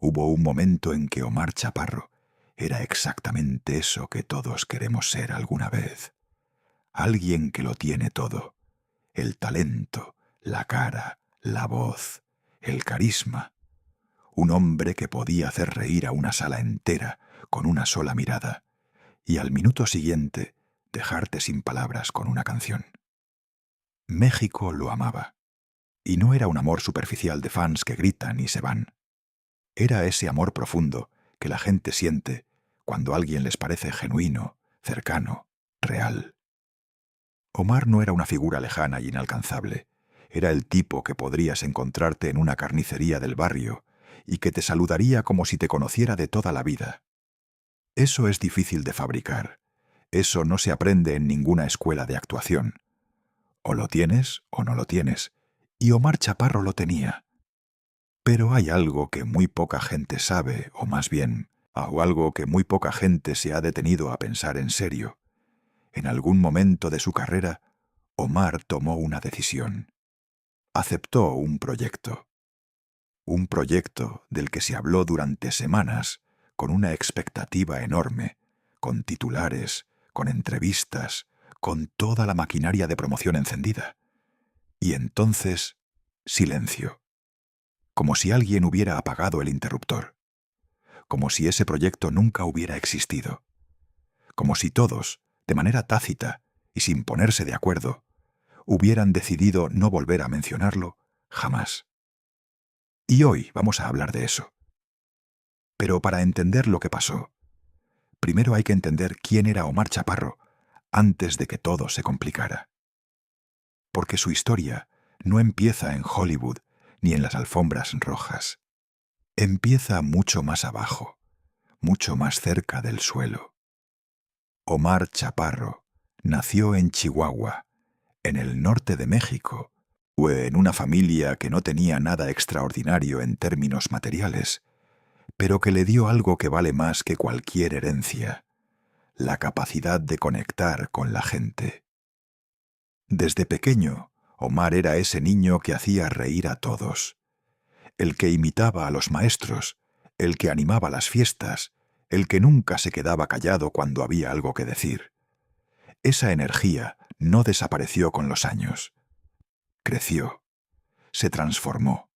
Hubo un momento en que Omar Chaparro era exactamente eso que todos queremos ser alguna vez. Alguien que lo tiene todo: el talento, la cara, la voz, el carisma. Un hombre que podía hacer reír a una sala entera con una sola mirada y al minuto siguiente dejarte sin palabras con una canción. México lo amaba. Y no era un amor superficial de fans que gritan y se van. Era ese amor profundo que la gente siente cuando a alguien les parece genuino, cercano, real. Omar no era una figura lejana y inalcanzable. Era el tipo que podrías encontrarte en una carnicería del barrio y que te saludaría como si te conociera de toda la vida. Eso es difícil de fabricar. Eso no se aprende en ninguna escuela de actuación. O lo tienes o no lo tienes. Y Omar Chaparro lo tenía. Pero hay algo que muy poca gente sabe, o más bien, algo que muy poca gente se ha detenido a pensar en serio. En algún momento de su carrera, Omar tomó una decisión. Aceptó un proyecto. Un proyecto del que se habló durante semanas, con una expectativa enorme, con titulares, con entrevistas, con toda la maquinaria de promoción encendida. Y entonces, silencio. Como si alguien hubiera apagado el interruptor. Como si ese proyecto nunca hubiera existido. Como si todos, de manera tácita y sin ponerse de acuerdo, hubieran decidido no volver a mencionarlo jamás. Y hoy vamos a hablar de eso. Pero para entender lo que pasó, primero hay que entender quién era Omar Chaparro antes de que todo se complicara. Porque su historia no empieza en Hollywood ni en las alfombras rojas. Empieza mucho más abajo, mucho más cerca del suelo. Omar Chaparro nació en Chihuahua, en el norte de México, en una familia que no tenía nada extraordinario en términos materiales, pero que le dio algo que vale más que cualquier herencia: la capacidad de conectar con la gente. Desde pequeño, Omar era ese niño que hacía reír a todos, el que imitaba a los maestros, el que animaba las fiestas, el que nunca se quedaba callado cuando había algo que decir. Esa energía no desapareció con los años. Creció, se transformó,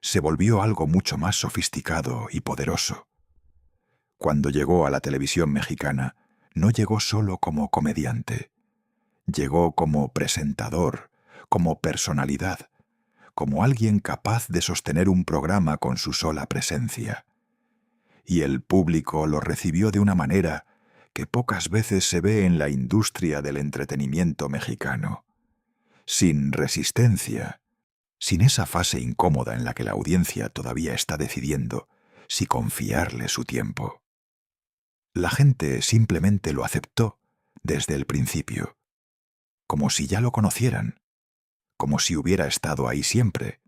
se volvió algo mucho más sofisticado y poderoso. Cuando llegó a la televisión mexicana, no llegó solo como comediante. Llegó como presentador, como personalidad, como alguien capaz de sostener un programa con su sola presencia. Y el público lo recibió de una manera que pocas veces se ve en la industria del entretenimiento mexicano. Sin resistencia, sin esa fase incómoda en la que la audiencia todavía está decidiendo si confiarle su tiempo. La gente simplemente lo aceptó desde el principio, como si ya lo conocieran, como si hubiera estado ahí siempre.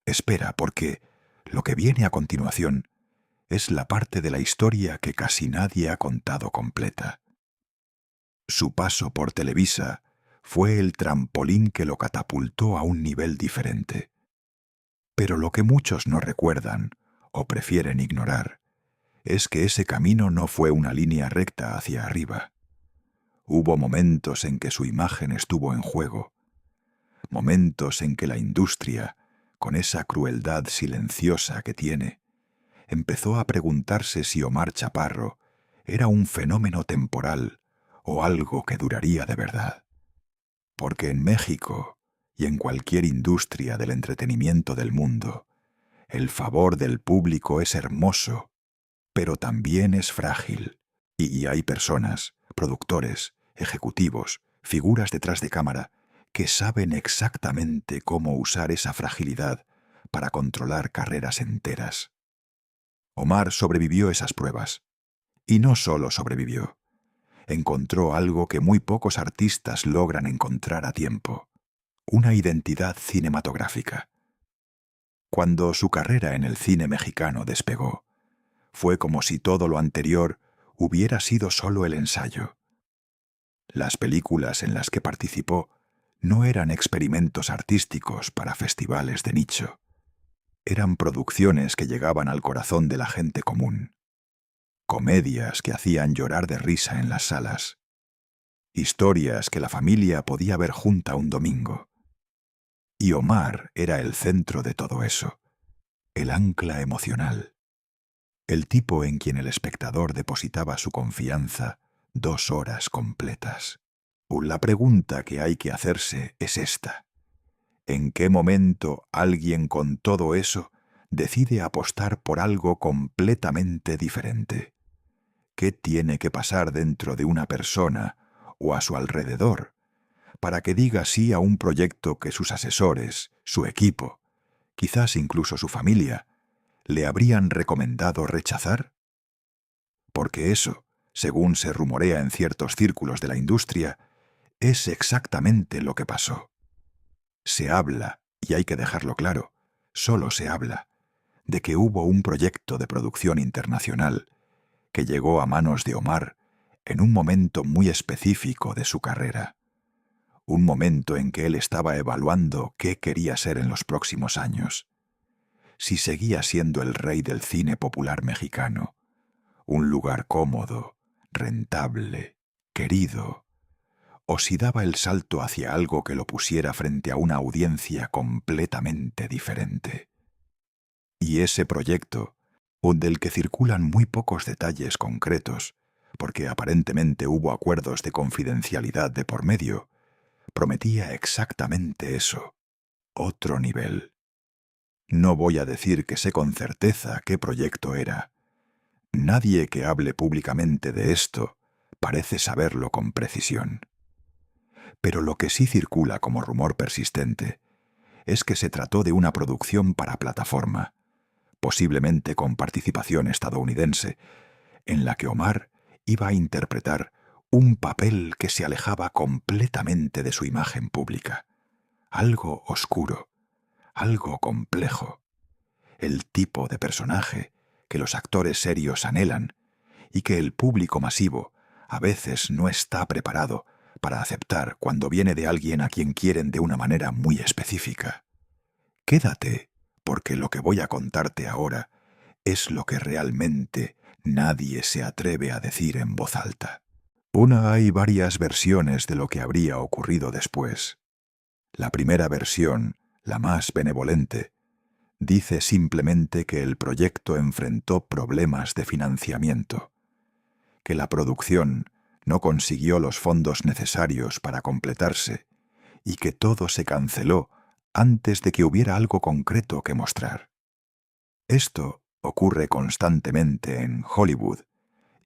Espera, porque lo que viene a continuación es la parte de la historia que casi nadie ha contado completa. Su paso por Televisa fue el trampolín que lo catapultó a un nivel diferente. Pero lo que muchos no recuerdan o prefieren ignorar es que ese camino no fue una línea recta hacia arriba. Hubo momentos en que su imagen estuvo en juego, momentos en que la industria, con esa crueldad silenciosa que tiene, empezó a preguntarse si Omar Chaparro era un fenómeno temporal o algo que duraría de verdad. Porque en México y en cualquier industria del entretenimiento del mundo, el favor del público es hermoso, pero también es frágil, y hay personas, productores, ejecutivos, figuras detrás de cámara, que saben exactamente cómo usar esa fragilidad para controlar carreras enteras. Omar sobrevivió esas pruebas. Y no solo sobrevivió. Encontró algo que muy pocos artistas logran encontrar a tiempo: una identidad cinematográfica. Cuando su carrera en el cine mexicano despegó, fue como si todo lo anterior hubiera sido solo el ensayo. Las películas en las que participó no eran experimentos artísticos para festivales de nicho. Eran producciones que llegaban al corazón de la gente común. Comedias que hacían llorar de risa en las salas. Historias que la familia podía ver junta un domingo. Y Omar era el centro de todo eso, el ancla emocional, el tipo en quien el espectador depositaba su confianza 2 horas completas. La pregunta que hay que hacerse es esta: ¿en qué momento alguien con todo eso decide apostar por algo completamente diferente? ¿Qué tiene que pasar dentro de una persona o a su alrededor para que diga sí a un proyecto que sus asesores, su equipo, quizás incluso su familia, le habrían recomendado rechazar? Porque eso, según se rumorea en ciertos círculos de la industria, es exactamente lo que pasó. Se habla, y hay que dejarlo claro, solo se habla, de que hubo un proyecto de producción internacional que llegó a manos de Omar en un momento muy específico de su carrera. Un momento en que él estaba evaluando qué quería ser en los próximos años. Si seguía siendo el rey del cine popular mexicano, un lugar cómodo, rentable, querido, o si daba el salto hacia algo que lo pusiera frente a una audiencia completamente diferente. Y ese proyecto, del que circulan muy pocos detalles concretos, porque aparentemente hubo acuerdos de confidencialidad de por medio, prometía exactamente eso, otro nivel. No voy a decir que sé con certeza qué proyecto era. Nadie que hable públicamente de esto parece saberlo con precisión. Pero lo que sí circula como rumor persistente es que se trató de una producción para plataforma, posiblemente con participación estadounidense, en la que Omar iba a interpretar un papel que se alejaba completamente de su imagen pública. Algo oscuro, algo complejo. El tipo de personaje que los actores serios anhelan y que el público masivo a veces no está preparado para aceptar cuando viene de alguien a quien quieren de una manera muy específica. Quédate, porque lo que voy a contarte ahora es lo que realmente nadie se atreve a decir en voz alta. Hay varias versiones de lo que habría ocurrido después. La primera versión, la más benevolente, dice simplemente que el proyecto enfrentó problemas de financiamiento, que la producción no consiguió los fondos necesarios para completarse y que todo se canceló antes de que hubiera algo concreto que mostrar. Esto ocurre constantemente en Hollywood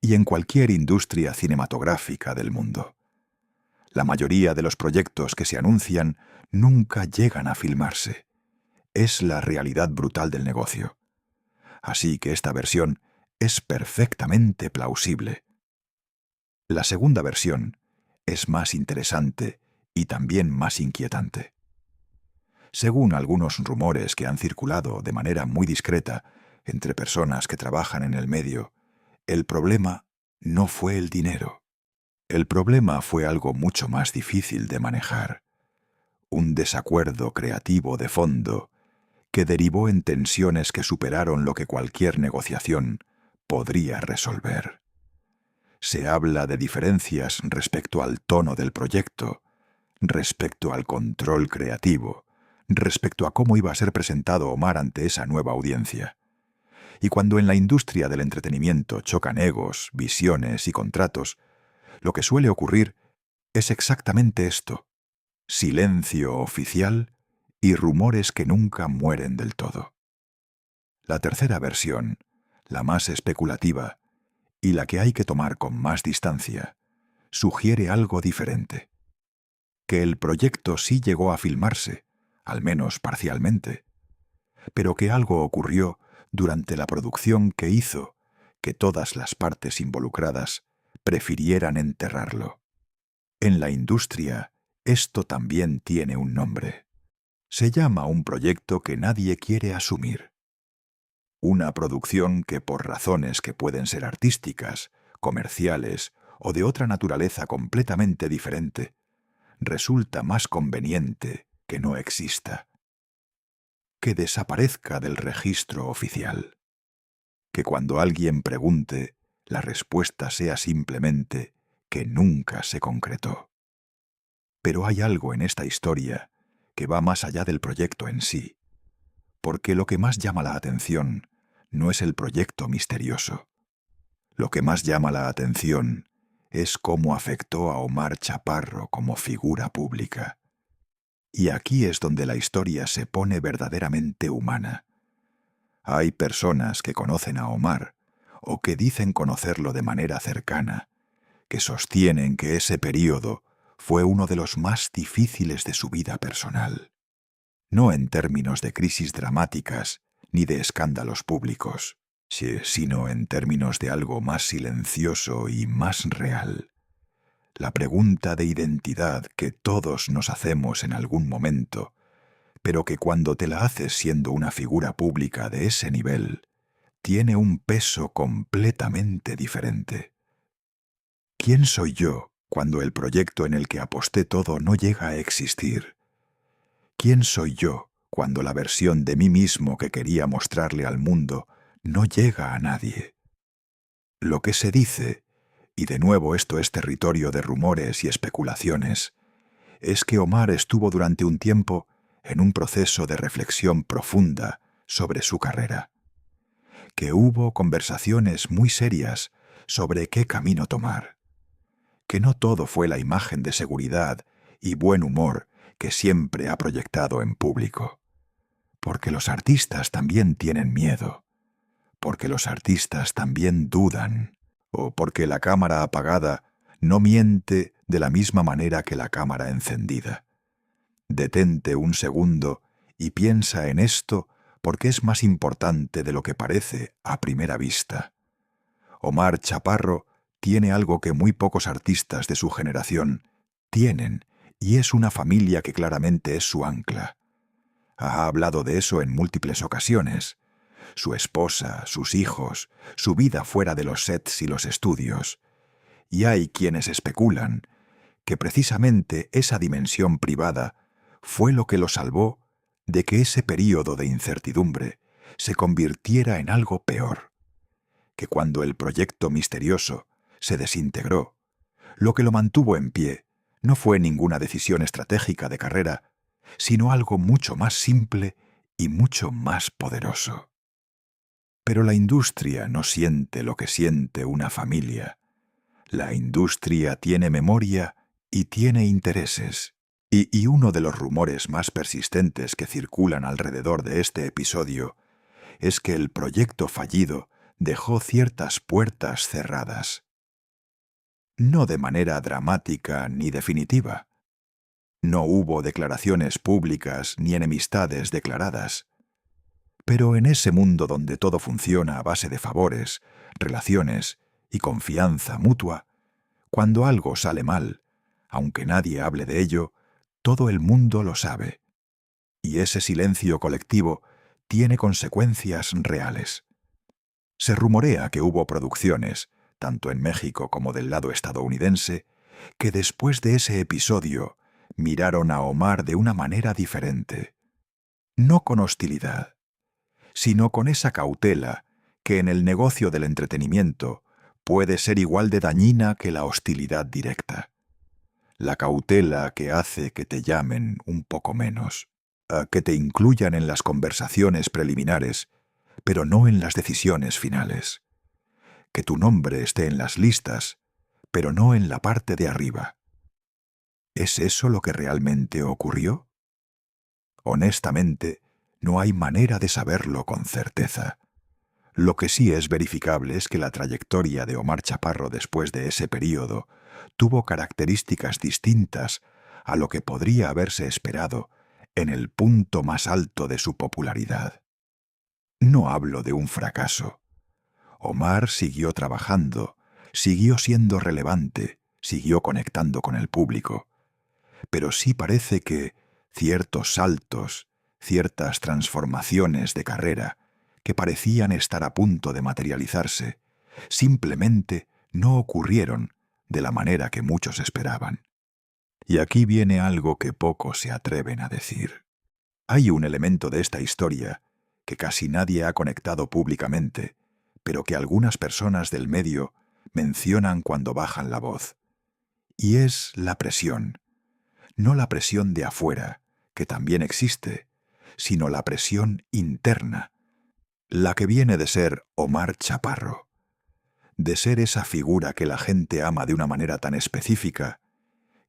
y en cualquier industria cinematográfica del mundo. La mayoría de los proyectos que se anuncian nunca llegan a filmarse. Es la realidad brutal del negocio. Así que esta versión es perfectamente plausible. La segunda versión es más interesante y también más inquietante. Según algunos rumores que han circulado de manera muy discreta entre personas que trabajan en el medio, el problema no fue el dinero. El problema fue algo mucho más difícil de manejar. Un desacuerdo creativo de fondo que derivó en tensiones que superaron lo que cualquier negociación podría resolver. Se habla de diferencias respecto al tono del proyecto, respecto al control creativo, respecto a cómo iba a ser presentado Omar ante esa nueva audiencia. Y cuando en la industria del entretenimiento chocan egos, visiones y contratos, lo que suele ocurrir es exactamente esto: silencio oficial y rumores que nunca mueren del todo. La tercera versión, la más especulativa y la que hay que tomar con más distancia, sugiere algo diferente. Que el proyecto sí llegó a filmarse, al menos parcialmente, pero que algo ocurrió durante la producción que hizo que todas las partes involucradas prefirieran enterrarlo. En la industria, esto también tiene un nombre. Se llama un proyecto que nadie quiere asumir. Una producción que, por razones que pueden ser artísticas, comerciales o de otra naturaleza completamente diferente, resulta más conveniente que no exista. que desaparezca del registro oficial. Que cuando alguien pregunte, la respuesta sea simplemente que nunca se concretó. Pero hay algo en esta historia que va más allá del proyecto en sí, porque lo que más llama la atención no es el proyecto misterioso. Lo que más llama la atención es cómo afectó a Omar Chaparro como figura pública. Y aquí es donde la historia se pone verdaderamente humana. Hay personas que conocen a Omar, o que dicen conocerlo de manera cercana, que sostienen que ese período fue uno de los más difíciles de su vida personal. No en términos de crisis dramáticas ni de escándalos públicos, sino en términos de algo más silencioso y más real. La pregunta de identidad que todos nos hacemos en algún momento, pero que cuando te la haces siendo una figura pública de ese nivel, tiene un peso completamente diferente. ¿Quién soy yo cuando el proyecto en el que aposté todo no llega a existir? ¿Quién soy yo cuando la versión de mí mismo que quería mostrarle al mundo no llega a nadie? Lo que se dice, y de nuevo esto es territorio de rumores y especulaciones, es que Omar estuvo durante un tiempo en un proceso de reflexión profunda sobre su carrera, que hubo conversaciones muy serias sobre qué camino tomar, que no todo fue la imagen de seguridad y buen humor que siempre ha proyectado en público, porque los artistas también tienen miedo, porque los artistas también dudan, o porque la cámara apagada no miente de la misma manera que la cámara encendida. Detente un segundo y piensa en esto porque es más importante de lo que parece a primera vista. Omar Chaparro tiene algo que muy pocos artistas de su generación tienen, y es una familia que claramente es su ancla. Ha hablado de eso en múltiples ocasiones. Su esposa, sus hijos, su vida fuera de los sets y los estudios. Y hay quienes especulan que precisamente esa dimensión privada fue lo que lo salvó de que ese período de incertidumbre se convirtiera en algo peor, que cuando el proyecto misterioso se desintegró, lo que lo mantuvo en pie no fue ninguna decisión estratégica de carrera, sino algo mucho más simple y mucho más poderoso. Pero la industria no siente lo que siente una familia. La industria tiene memoria y tiene intereses. Y uno de los rumores más persistentes que circulan alrededor de este episodio es que el proyecto fallido dejó ciertas puertas cerradas. No de manera dramática ni definitiva. No hubo declaraciones públicas ni enemistades declaradas. Pero en ese mundo donde todo funciona a base de favores, relaciones y confianza mutua, cuando algo sale mal, aunque nadie hable de ello, todo el mundo lo sabe. Y ese silencio colectivo tiene consecuencias reales. Se rumorea que hubo producciones, tanto en México como del lado estadounidense, que después de ese episodio miraron a Omar de una manera diferente. No con hostilidad, sino con esa cautela que en el negocio del entretenimiento puede ser igual de dañina que la hostilidad directa. La cautela que hace que te llamen un poco menos, que te incluyan en las conversaciones preliminares, pero no en las decisiones finales. Que tu nombre esté en las listas, pero no en la parte de arriba. ¿Es eso lo que realmente ocurrió? Honestamente, no hay manera de saberlo con certeza. Lo que sí es verificable es que la trayectoria de Omar Chaparro después de ese período tuvo características distintas a lo que podría haberse esperado en el punto más alto de su popularidad. No hablo de un fracaso. Omar siguió trabajando, siguió siendo relevante, siguió conectando con el público. Pero sí parece que ciertos saltos, ciertas transformaciones de carrera, que parecían estar a punto de materializarse, simplemente no ocurrieron de la manera que muchos esperaban. Y aquí viene algo que pocos se atreven a decir. Hay un elemento de esta historia que casi nadie ha conectado públicamente, pero que algunas personas del medio mencionan cuando bajan la voz. Y es la presión. No la presión de afuera, que también existe, sino la presión interna, la que viene de ser Omar Chaparro, de ser esa figura que la gente ama de una manera tan específica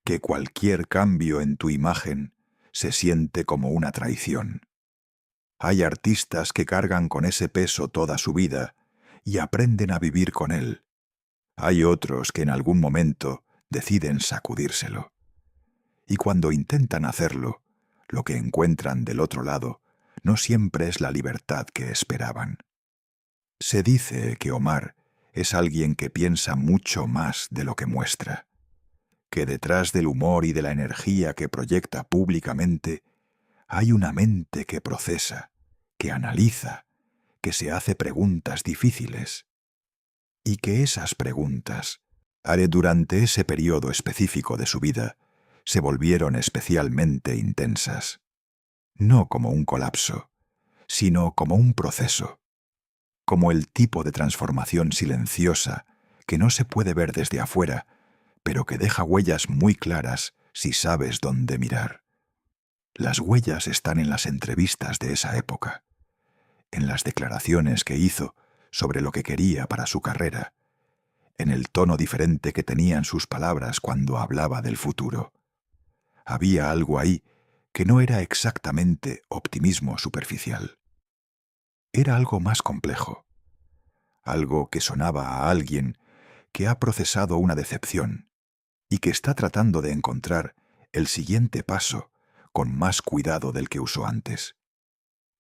que cualquier cambio en tu imagen se siente como una traición. Hay artistas que cargan con ese peso toda su vida y aprenden a vivir con él. Hay otros que en algún momento deciden sacudírselo. Y cuando intentan hacerlo, lo que encuentran del otro lado no siempre es la libertad que esperaban. Se dice que Omar es alguien que piensa mucho más de lo que muestra, que detrás del humor y de la energía que proyecta públicamente hay una mente que procesa, que analiza, que se hace preguntas difíciles. Y que esas preguntas, durante ese periodo específico de su vida, se volvieron especialmente intensas. No como un colapso, sino como un proceso, como el tipo de transformación silenciosa que no se puede ver desde afuera, pero que deja huellas muy claras si sabes dónde mirar. Las huellas están en las entrevistas de esa época, en las declaraciones que hizo sobre lo que quería para su carrera, en el tono diferente que tenían sus palabras cuando hablaba del futuro. Había algo ahí que no era exactamente optimismo superficial. Era algo más complejo, algo que sonaba a alguien que ha procesado una decepción y que está tratando de encontrar el siguiente paso con más cuidado del que usó antes.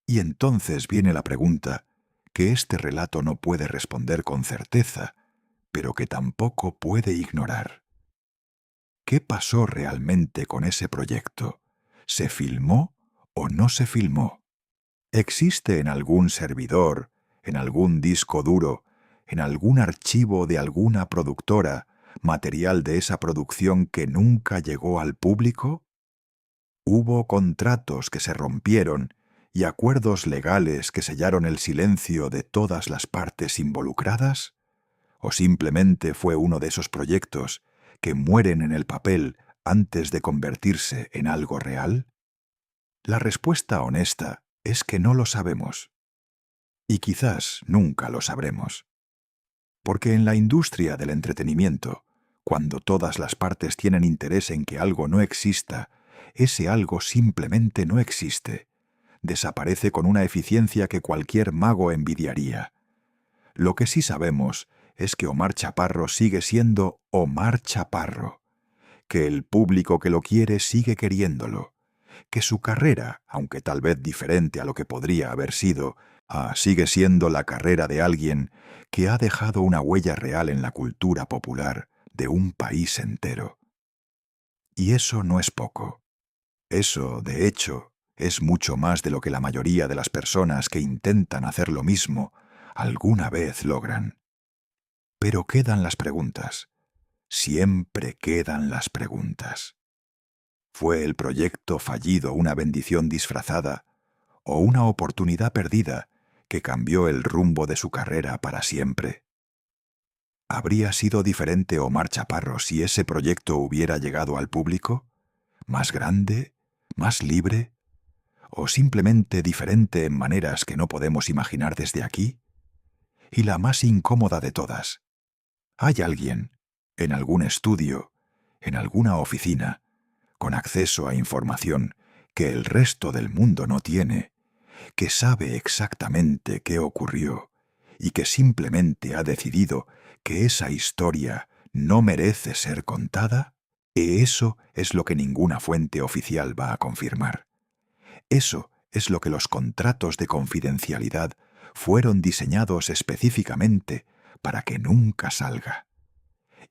Y entonces viene la pregunta que este relato no puede responder con certeza, pero que tampoco puede ignorar. ¿Qué pasó realmente con ese proyecto? ¿Se filmó o no se filmó? ¿Existe en algún servidor, en algún disco duro, en algún archivo de alguna productora, material de esa producción que nunca llegó al público? ¿Hubo contratos que se rompieron y acuerdos legales que sellaron el silencio de todas las partes involucradas? ¿O simplemente fue uno de esos proyectos que mueren en el papel antes de convertirse en algo real? La respuesta honesta es que no lo sabemos. Y quizás nunca lo sabremos. Porque en la industria del entretenimiento, cuando todas las partes tienen interés en que algo no exista, ese algo simplemente no existe. Desaparece con una eficiencia que cualquier mago envidiaría. Lo que sí sabemos es que Omar Chaparro sigue siendo Omar Chaparro, que el público que lo quiere sigue queriéndolo, que su carrera, aunque tal vez diferente a lo que podría haber sido, sigue siendo la carrera de alguien que ha dejado una huella real en la cultura popular de un país entero. Y eso no es poco. Eso, de hecho, es mucho más de lo que la mayoría de las personas que intentan hacer lo mismo alguna vez logran. Pero quedan las preguntas. Siempre quedan las preguntas. ¿Fue el proyecto fallido una bendición disfrazada o una oportunidad perdida que cambió el rumbo de su carrera para siempre? ¿Habría sido diferente Omar Chaparro si ese proyecto hubiera llegado al público? ¿Más grande? ¿Más libre? ¿O simplemente diferente en maneras que no podemos imaginar desde aquí? Y la más incómoda de todas. ¿Hay alguien, en algún estudio, en alguna oficina, con acceso a información que el resto del mundo no tiene, que sabe exactamente qué ocurrió y que simplemente ha decidido que esa historia no merece ser contada? Eso es lo que ninguna fuente oficial va a confirmar. Eso es lo que los contratos de confidencialidad fueron diseñados específicamente para que nunca salga.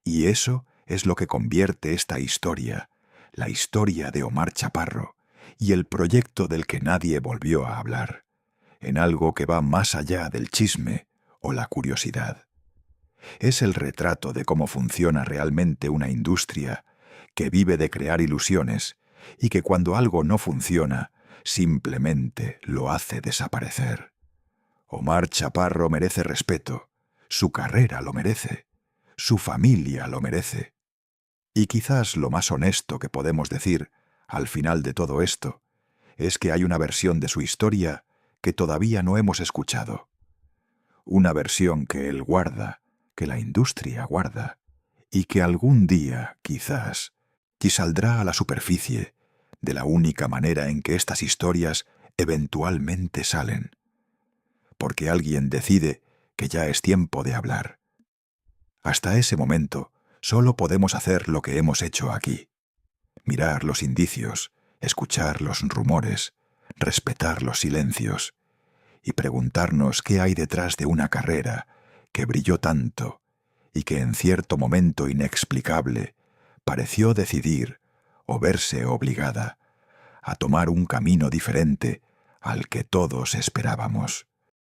Y eso es lo que convierte esta historia, la historia de Omar Chaparro y el proyecto del que nadie volvió a hablar, en algo que va más allá del chisme o la curiosidad. Es el retrato de cómo funciona realmente una industria que vive de crear ilusiones y que cuando algo no funciona, simplemente lo hace desaparecer. Omar Chaparro merece respeto, su carrera lo merece, su familia lo merece. Y quizás lo más honesto que podemos decir al final de todo esto es que hay una versión de su historia que todavía no hemos escuchado. Una versión que él guarda, que la industria guarda, y que algún día, quizás, saldrá a la superficie de la única manera en que estas historias eventualmente salen. Porque alguien decide que ya es tiempo de hablar. Hasta ese momento, solo podemos hacer lo que hemos hecho aquí. Mirar los indicios, escuchar los rumores, respetar los silencios y preguntarnos qué hay detrás de una carrera que brilló tanto y que en cierto momento inexplicable pareció decidir o verse obligada a tomar un camino diferente al que todos esperábamos.